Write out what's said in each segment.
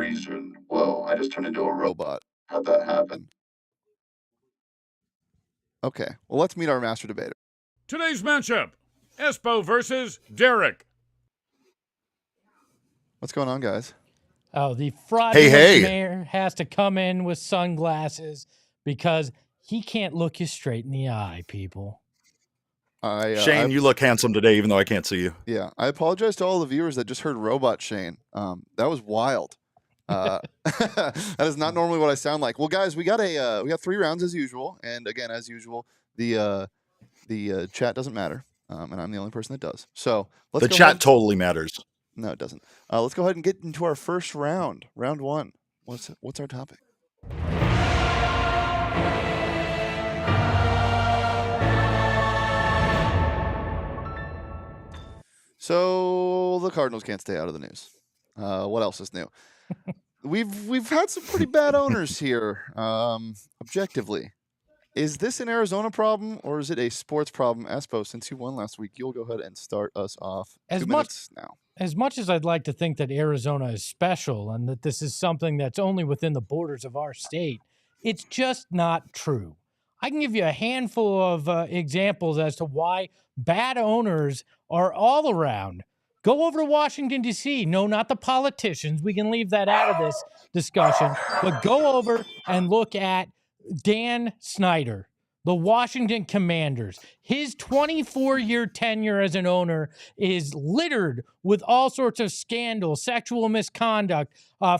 reason. Whoa, I just turned into a robot. How'd that happen? Okay, well, let's meet our master debater. Today's matchup, Espo versus Derek. What's going on, guys? Oh, the fraudulent mayor has to come in with sunglasses because he can't look you straight in the eye, people. Shane, you look handsome today, even though I can't see you. Yeah, I apologize to all the viewers that just heard Robot Shane. That was wild. That is not normally what I sound like. Well, guys, we got 3 rounds as usual, and again, as usual, the chat doesn't matter, and I'm the only person that does. So the chat totally matters. No, it doesn't. Let's go ahead and get into our first round. Round 1. What's our topic? So the Cardinals can't stay out of the news. What else is new? We've had some pretty bad owners here. Objectively, is this an Arizona problem or is it a sports problem? Espo, since you won last week, you'll go ahead and start us off. As much as I'd like to think that Arizona is special and that this is something that's only within the borders of our state, it's just not true. I can give you a handful of examples as to why bad owners are all around. Go over to Washington, D.C. No, not the politicians. We can leave that out of this discussion. But go over and look at Dan Snyder, the Washington Commanders. His 24-year tenure as an owner is littered with all sorts of scandals, sexual misconduct,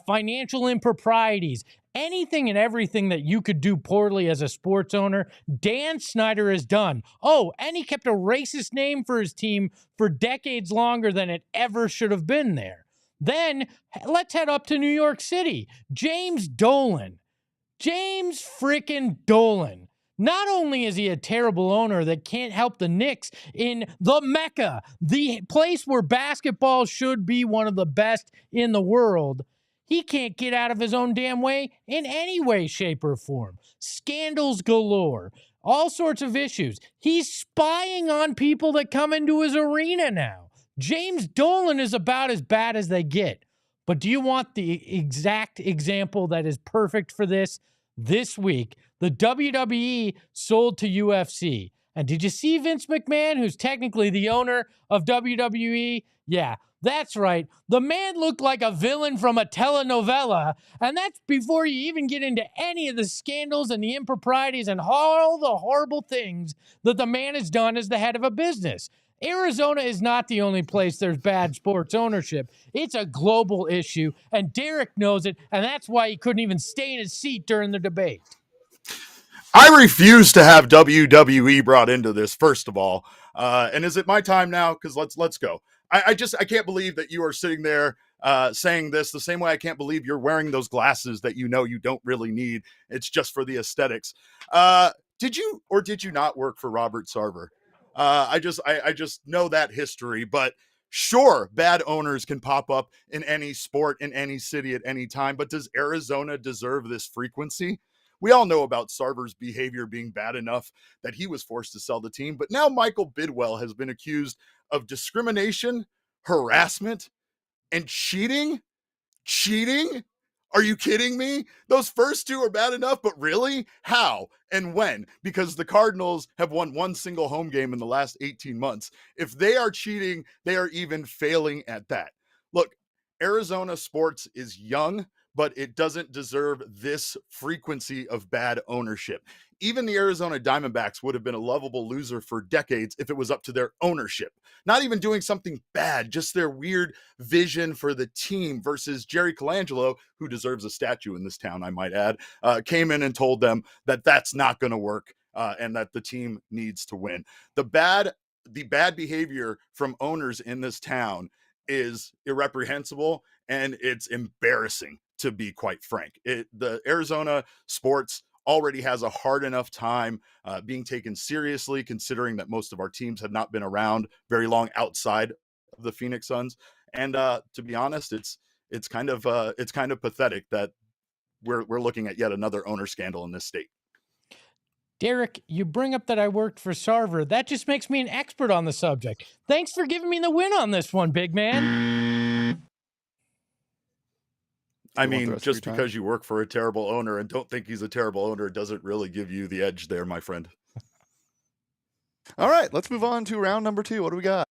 financial improprieties, anything and everything that you could do poorly as a sports owner, Dan Snyder has done. Oh, and he kept a racist name for his team for decades longer than it ever should have been there. Then let's head up to New York City. James Dolan. James frickin' Dolan. Not only is he a terrible owner that can't help the Knicks in the Mecca, the place where basketball should be one of the best in the world, he can't get out of his own damn way in any way, shape, or form. Scandals galore. All sorts of issues. He's spying on people that come into his arena now. James Dolan is about as bad as they get. But do you want the exact example that is perfect for this? This week, the WWE sold to UFC. And did you see Vince McMahon, who's technically the owner of WWE? Yeah, that's right. The man looked like a villain from a telenovela. And that's before you even get into any of the scandals and the improprieties and all the horrible things that the man has done as the head of a business. Arizona is not the only place there's bad sports ownership. It's a global issue, and Derek knows it, and that's why he couldn't even stay in his seat during the debate. I refuse to have WWE brought into this, first of all. And is it my time now? Because let's go. I can't believe that you are sitting there saying this the same way I can't believe you're wearing those glasses that you know you don't really need. It's just for the aesthetics. Did you or did you not work for Robert Sarver? I just know that history, but sure, bad owners can pop up in any sport, in any city at any time, but does Arizona deserve this frequency? We all know about Sarver's behavior being bad enough that he was forced to sell the team, but now Michael Bidwell has been accused of discrimination, harassment, and cheating? Cheating? Are you kidding me? Those first 2 are bad enough, but really? How and when? Because the Cardinals have won 1 single home game in the last 18 months. If they are cheating, they are even failing at that. Look, Arizona sports is young, but it doesn't deserve this frequency of bad ownership. Even the Arizona Diamondbacks would have been a lovable loser for decades if it was up to their ownership. Not even doing something bad, just their weird vision for the team versus Jerry Colangelo, who deserves a statue in this town, I might add, came in and told them that that's not going to work and that the team needs to win. The bad behavior from owners in this town is irreprehensible and it's embarrassing, to be quite frank. The Arizona sports already has a hard enough time being taken seriously, considering that most of our teams have not been around very long outside of the Phoenix Suns. And to be honest, it's kind of pathetic that we're looking at yet another owner scandal in this state. Derek, you bring up that I worked for Sarver. That just makes me an expert on the subject. Thanks for giving me the win on this one, big man. Do I you want the mean, rest of your just time? because you work for a terrible owner and don't think he's a terrible owner doesn't really give you the edge there, my friend. All right, let's move on to round number 2. What do we got?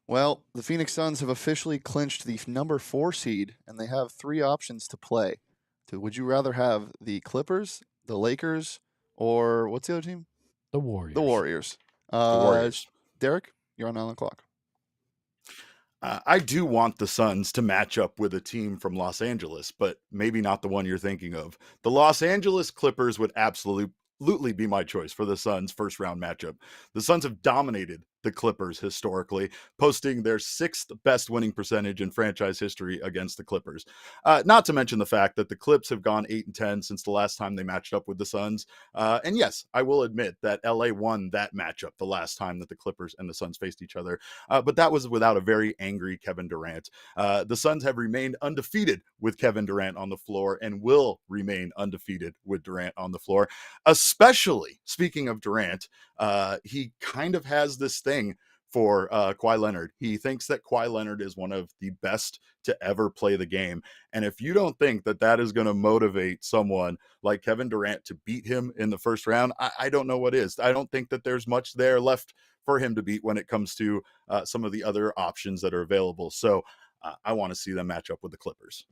Well, the Phoenix Suns have officially clinched the number 4 seed, and they have 3 options to play. Would you rather have the Clippers, the Lakers, or what's the other team? The Warriors. The Warriors. The Warriors. Derek, you're on the clock. I do want the Suns to match up with a team from Los Angeles, but maybe not the one you're thinking of. The Los Angeles Clippers would absolutely be my choice for the Suns' first round matchup. The Suns have dominated the Clippers historically, posting their 6th best winning percentage in franchise history against the Clippers. Not to mention the fact that the Clips have gone 8-10 since the last time they matched up with the Suns. And yes, I will admit that LA won that matchup the last time that the Clippers and the Suns faced each other. But that was without a very angry Kevin Durant. The Suns have remained undefeated with Kevin Durant on the floor and will remain undefeated with Durant on the floor. Especially, speaking of Durant, he kind of has this thing for Kawhi Leonard. He thinks that Kawhi Leonard is one of the best to ever play the game. And if you don't think that that is going to motivate someone like Kevin Durant to beat him in the first round, I don't know what is. I don't think that there's much there left for him to beat when it comes to some of the other options that are available. So I want to see them match up with the Clippers.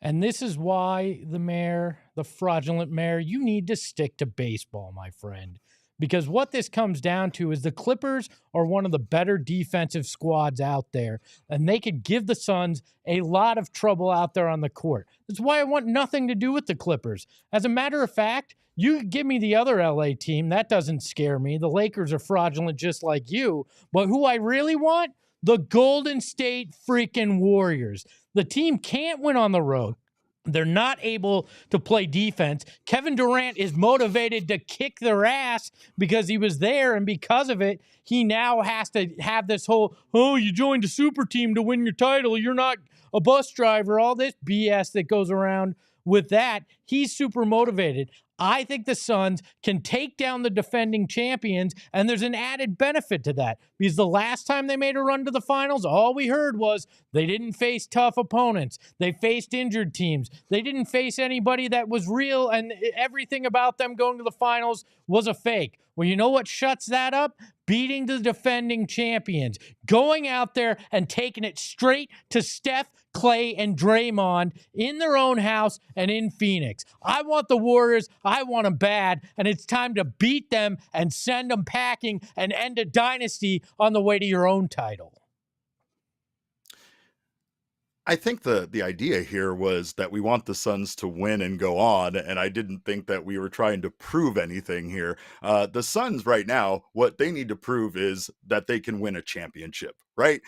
And this is why the fraudulent mayor, you need to stick to baseball, my friend. Because what this comes down to is the Clippers are one of the better defensive squads out there, and they could give the Suns a lot of trouble out there on the court. That's why I want nothing to do with the Clippers. As a matter of fact, you give me the other LA team, that doesn't scare me. The Lakers are fraudulent just like you. But who I really want? The Golden State freaking Warriors. The team can't win on the road. They're not able to play defense. Kevin Durant is motivated to kick their ass because he was there, and because of it, he now has to have this whole, oh, you joined a super team to win your title, you're not a bus driver, all this BS that goes around with that. He's super motivated. I think the Suns can take down the defending champions, and there's an added benefit to that because the last time they made a run to the finals, all we heard was they didn't face tough opponents. They faced injured teams. They didn't face anybody that was real, and everything about them going to the finals was a fake. Well, you know what shuts that up? Beating the defending champions, going out there and taking it straight to Steph, Clay, and Draymond in their own house and in Phoenix. I want the Warriors. I want them bad, and it's time to beat them and send them packing and end a dynasty on the way to your own title. I think the idea here was that we want the Suns to win and go on, and I didn't think that we were trying to prove anything here. The Suns right now, what they need to prove is that they can win a championship, right?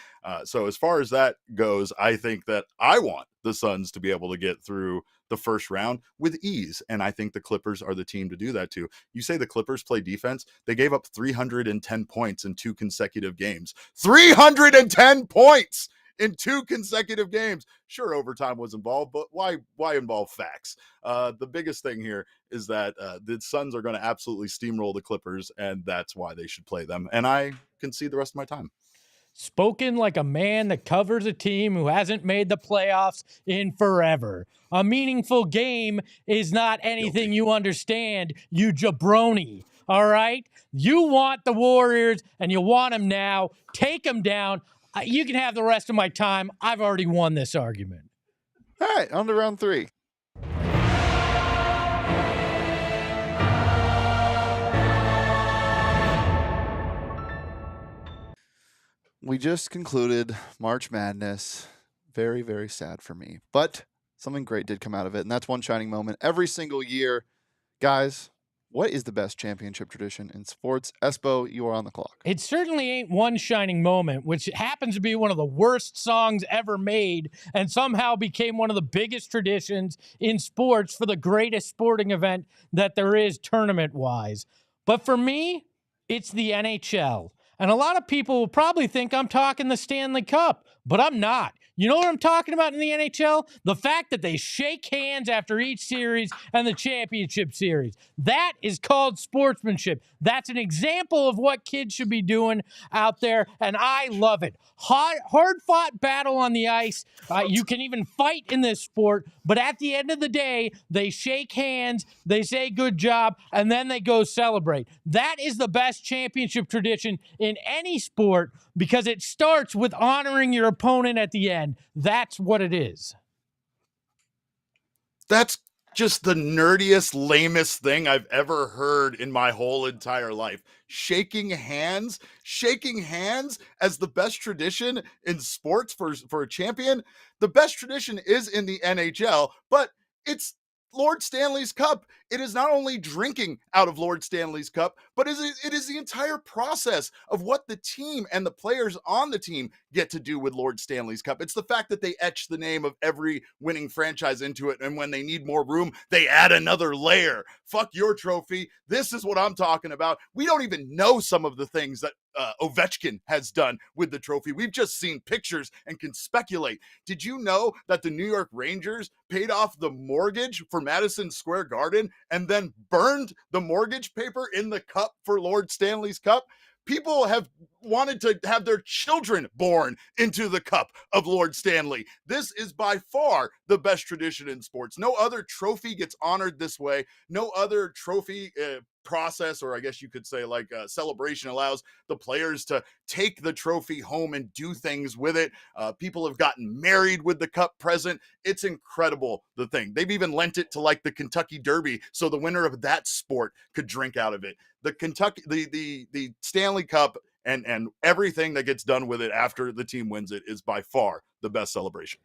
So as far as that goes, I think that I want the Suns to be able to get through the first round with ease, and I think the Clippers are the team to do that too. You say the Clippers play defense. They gave up 310 points in 2 consecutive games. 310 points! In 2 consecutive games. Sure, overtime was involved, but why involve facts? The biggest thing here is that the Suns are going to absolutely steamroll the Clippers, and that's why they should play them. And I can see the rest of my time. Spoken like a man that covers a team who hasn't made the playoffs in forever. A meaningful game is not anything Guilty. you understand, you jabroni. All right? You want the Warriors, and you want them now. Take them down. You can have the rest of my time. I've already won this argument. All right, on to round 3. We just concluded March Madness. Very, very sad for me. But something great did come out of it, and that's one shining moment every single year. Guys, what is the best championship tradition in sports? Espo, you are on the clock. It certainly ain't One Shining Moment, which happens to be one of the worst songs ever made and somehow became one of the biggest traditions in sports for the greatest sporting event that there is tournament-wise. But for me, it's the NHL. And a lot of people will probably think I'm talking the Stanley Cup, but I'm not. You know what I'm talking about in the NHL? The fact that they shake hands after each series and the championship series. That is called sportsmanship. That's an example of what kids should be doing out there, and I love it. Hard-fought battle on the ice. You can even fight in this sport, but at the end of the day, they shake hands, they say good job, and then they go celebrate. That is the best championship tradition in any sport because it starts with honoring your opponent at the end. That's what it is. That's just the nerdiest, lamest thing I've ever heard in my whole entire life. Shaking hands as the best tradition in sports for a champion. The best tradition is in the NHL, but it's Lord Stanley's Cup. It is not only drinking out of Lord Stanley's Cup, but it is the entire process of what the team and the players on the team get to do with Lord Stanley's Cup. It's the fact that they etch the name of every winning franchise into it, and when they need more room, they add another layer. Fuck your trophy. This is what I'm talking about. We don't even know some of the things that Ovechkin has done with the trophy. We've just seen pictures and can speculate. Did you know that the New York Rangers paid off the mortgage for Madison Square Garden and then burned the mortgage paper in the cup for Lord Stanley's Cup? People have wanted to have their children born into the cup of Lord Stanley. This is by far the best tradition in sports. No other trophy gets honored this way. No other trophy process, or I guess you could say like a celebration, allows the players to take the trophy home and do things with it. People have gotten married with the cup present. It's incredible, the thing. They've even lent it to like the Kentucky Derby so the winner of that sport could drink out of it. The Stanley Cup and everything that gets done with it after the team wins it is by far the best celebration.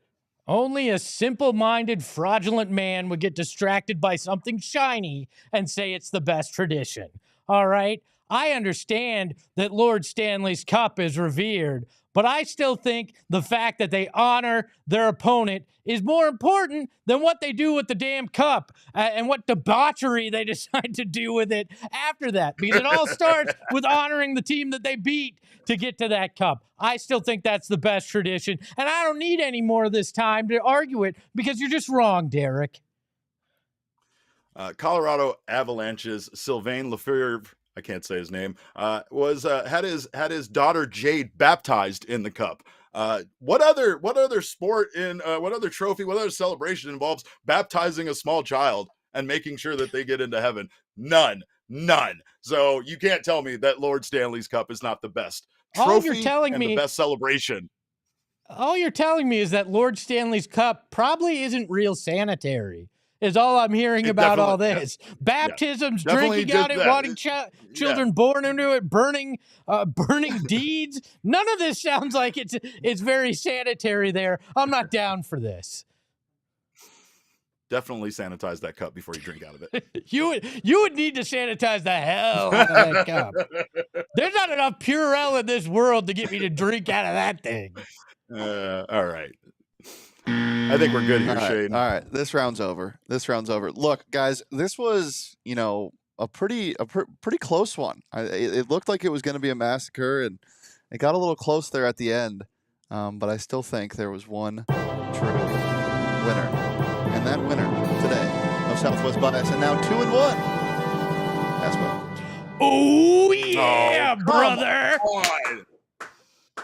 Only a simple-minded, fraudulent man would get distracted by something shiny and say it's the best tradition. All right? I understand that Lord Stanley's Cup is revered, but I still think the fact that they honor their opponent is more important than what they do with the damn cup and what debauchery they decide to do with it after that, because it all starts with honoring the team that they beat to get to that cup. I still think that's the best tradition, and I don't need any more of this time to argue it because you're just wrong, Derek. Colorado Avalanche's Sylvain Lefebvre, I can't say his name, had his daughter Jade baptized in the cup. What other sport in what other trophy, what other celebration involves baptizing a small child and making sure that they get into heaven? None. So you can't tell me that Lord Stanley's Cup is not the best trophy the best celebration. All you're telling me is that Lord Stanley's Cup probably isn't real sanitary. Is all I'm hearing about all this. Yeah. Baptisms, drinking out it, wanting children born into it, burning deeds. None of this sounds like it's very sanitary there. I'm not down for this. Definitely sanitize that cup before you drink out of it. You would need to sanitize the hell out of that cup. There's not enough Purell in this world to get me to drink out of that thing. All right. I think we're good here, Shane. All right. This round's over. Look, guys, this was, a pretty close one. It looked like it was going to be a massacre, and it got a little close there at the end. But I still think there was one true winner. And that winner today of Southwest Bias, and now 2-1. Espo. Oh, yeah, brother.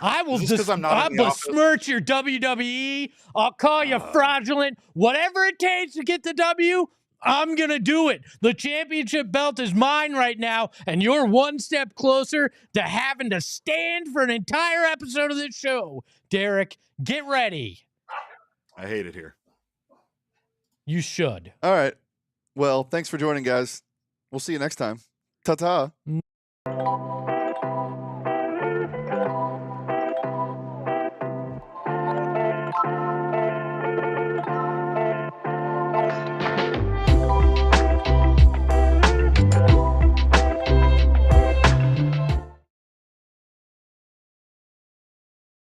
I will besmirch your WWE. I'll call you fraudulent. Whatever it takes to get the W, I'm going to do it. The championship belt is mine right now, and you're one step closer to having to stand for an entire episode of this show. Derek, get ready. I hate it here. You should. All right. Well, thanks for joining, guys. We'll see you next time. Ta-ta.